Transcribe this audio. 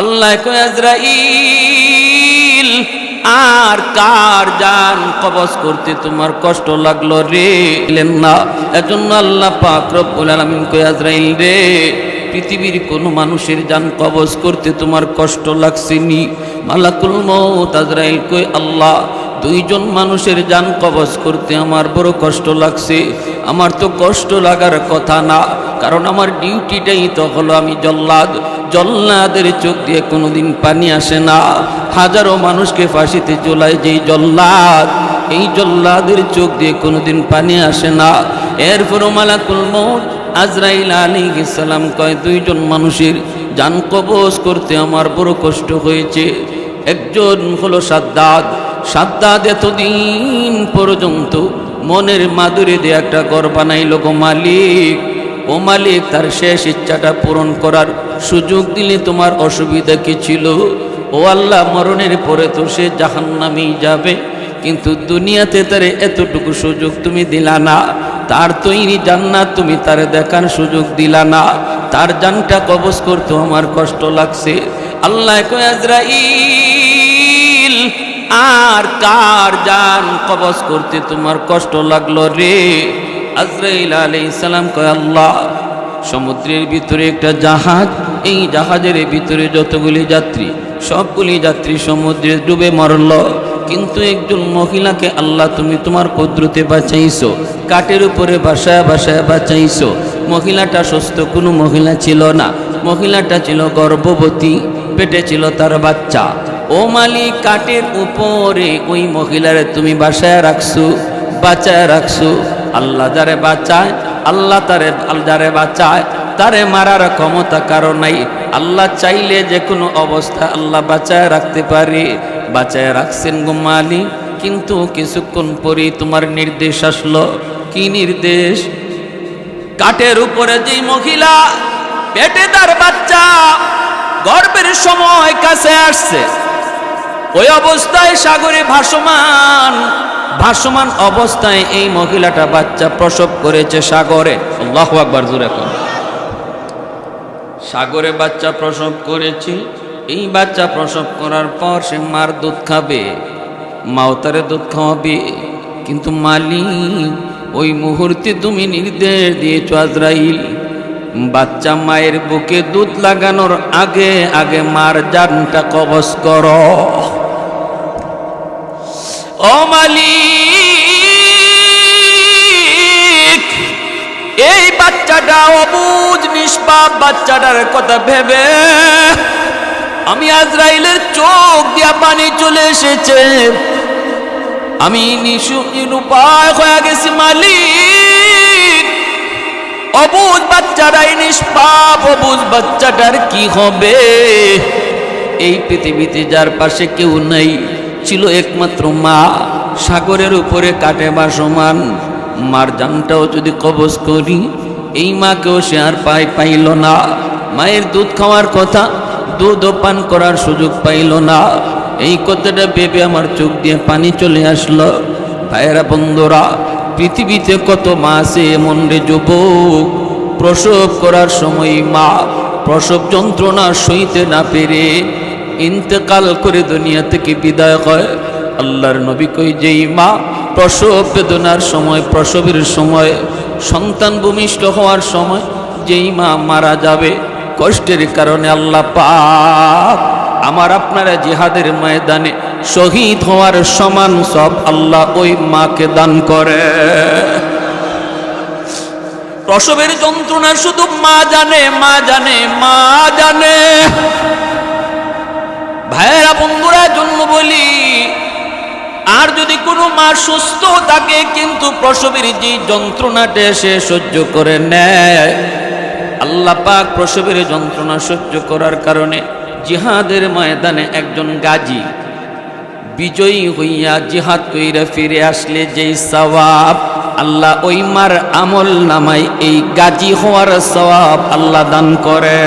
আল্লাহ কয় আজরাইল আর কার জান কবজ করতে তোমার কষ্ট লাগলো রে? না, এজন্য আল্লাহ পাক রব্বুল আলামিন কয় আজরাইল রে, পৃথিবীর কোন মানুষের জান কবজ করতে তোমার কষ্ট লাগছেনি? মালাকুল মউত আজরাইল কয় আল্লাহ, দুইজন মানুষের জান কবজ করতে আমার বড় কষ্ট লাগছে। আমার তো কষ্ট লাগার কথা না, কারণ আমার ডিউটিটাই তো হলো আমি জল্লাদ। জল্লাদের চোখ দিয়ে কোনোদিন পানি আসে না। হাজারো মানুষকে ফাঁসিতে ঝোলায় যেই জল্লাদ, এই জল্লাদের চোখ দিয়ে কোনোদিন পানি আসে না। এরপরও মালাকুল মউত আজরাইল আলাইহিস সালাম কয় দুইজন মানুষের জান কবজ করতে আমার বড় কষ্ট হয়েছে। একজন হলো সাদ্দাদ। সাদ্দাদ এতদিন পর্যন্ত মনের মাধুরী দিয়ে একটা ঘর বানাইল গো মালিক। ও মালিক, তার শেষ ইচ্ছাটা পূরণ করার সুযোগ দিলে তোমার অসুবিধা কি ছিল? ও আল্লাহ, মরণের পরে তো সে জাহান্নামেই যাবে, কিন্তু দুনিয়াতে তারে এতটুকু সুযোগ তুমি দিলা না। তার তৈরি জান্নাত তুমি তারে দেখার সুযোগ দিলা না। তার জানটা কবজ করতে আমার কষ্ট লাগছে। আল্লাহ কয় আজরাইল আর কার জান কবজ করতে তোমার কষ্ট লাগলো রে? আজরাইল আলাইহিস সালাম কয় আল্লাহ, সমুদ্রের ভিতরে একটা জাহাজ, এই জাহাজের ভিতরে যতগুলি যাত্রী, সবগুলি যাত্রী সমুদ্রে ডুবে মরল, কিন্তু একজন মহিলাকে আল্লাহ তুমি তোমার কুদরতে বাঁচাইছো, কাঠের উপরে বাসায় বাসায় বাঁচাইছো। মহিলাটা সুস্থ কোনো মহিলা ছিল না, মহিলাটা ছিল গর্ভবতী, পেটে ছিল তার বাচ্চা। ও মালিক, কাঠের উপরে ওই মহিলারে তুমি বাসায় রাখছো, বাঁচায় রাখছো। আল্লাহ যারে বাঁচায়, আল্লাহ যারে বাঁচায় তারে মারার ক্ষমতা কারো নাই। আল্লাহ চাইলে যে কোনো অবস্থা আল্লাহ বাঁচায় রাখতে পারে। বাঁচায় রাখছেন গো মালিক, কিন্তু কিছুক্ষণ পরেই তোমার নির্দেশ আসলো। কি নির্দেশ? কাঠের উপরে যেই মহিলা পেটে তার বাচ্চা গর্ভের সময় কাছে আসছে, ওই অবস্থায় সাগরে ভাসমান অবস্থায় এই মহিলাটা বাচ্চা প্রসব করেছে সাগরে। আল্লাহু আকবার, জোরে কোন। সাগরে বাচ্চা প্রসব করেছে। এই বাচ্চা প্রসব করার পর সে মার দুধ খাবে, মাও তারে দুধ খাওয়াবে। কিন্তু মালিক, ওই মুহূর্তে তুমি নির্দেশ দিয়েছ আজরাইল, বাচ্চা মায়ের বুকে দুধ লাগানোর আগে আগে মার জানটা কবজ করো। ও মালিক, এই বাচ্চাটা অবুঝ নিষ্পাপ বাচ্চাটার কথা ভেবে আমি আজরাইলের চোখ দিয়া পানি চলে এসেছে। আমি নিরুপায় হয়ে গেছি মালিক। অবুঝ বাচ্চাটাই নিষ্পাপ, অবুঝ বাচ্চাটার কি হবে? এই পৃথিবীতে যার পাশে কেউ নাই, ছিল একমাত্র মা, সাগরের উপরে কাটে ভাসমান। মার জানটাও যদি কবজ করি, এই মাকেও সে আর পাইল না। মায়ের দুধ খাওয়ার কথা, দুধও পান করার সুযোগ পাইল না। এই কথাটা ভেবে আমার চোখ দিয়ে পানি চলে আসলো। ভাইয়েরা, বন্ধুরা, পৃথিবীতে কত মা আছে এমন রে যুবক, প্রসব করার সময় মা প্রসব যন্ত্রণা সইতে না পেরে ইন্তেকাল করে দুনিয়া থেকে বিদায় হয়। আল্লাহর নবী কই, যেই মা প্রসব বেদনার সময়, প্রসবের সময়, সন্তান ভূমিষ্ঠ হওয়ার সময় যেই মা মারা যাবে কষ্টের কারণে, আল্লাহ পাক আমার আপনারা জিহাদের ময়দানে শহীদ হওয়ার সমান সব আল্লাহ ওই মাকে দান করে। প্রসবের যন্ত্রণা শুধু মা জানে, মা জানে, মা জানে। ভাইয়েরা, বন্ধুরা, জন্য বলি, আর যদি কোনো মা সুস্থ থাকে কিন্তু প্রসবের যে যন্ত্রণাটা সে সহ্য করে নেয়, আল্লাহ পাক প্রসবের যন্ত্রণা সহ্য করার কারণে জিহাদের ময়দানে একজন গাজী বিজয়ী হইয়া জিহাদ কইরা ফিরে আসলে যেই সওয়াব আল্লাহ ওই মার আমল নামায় এই গাজী হওয়ার সওয়াব আল্লাহ দান করে।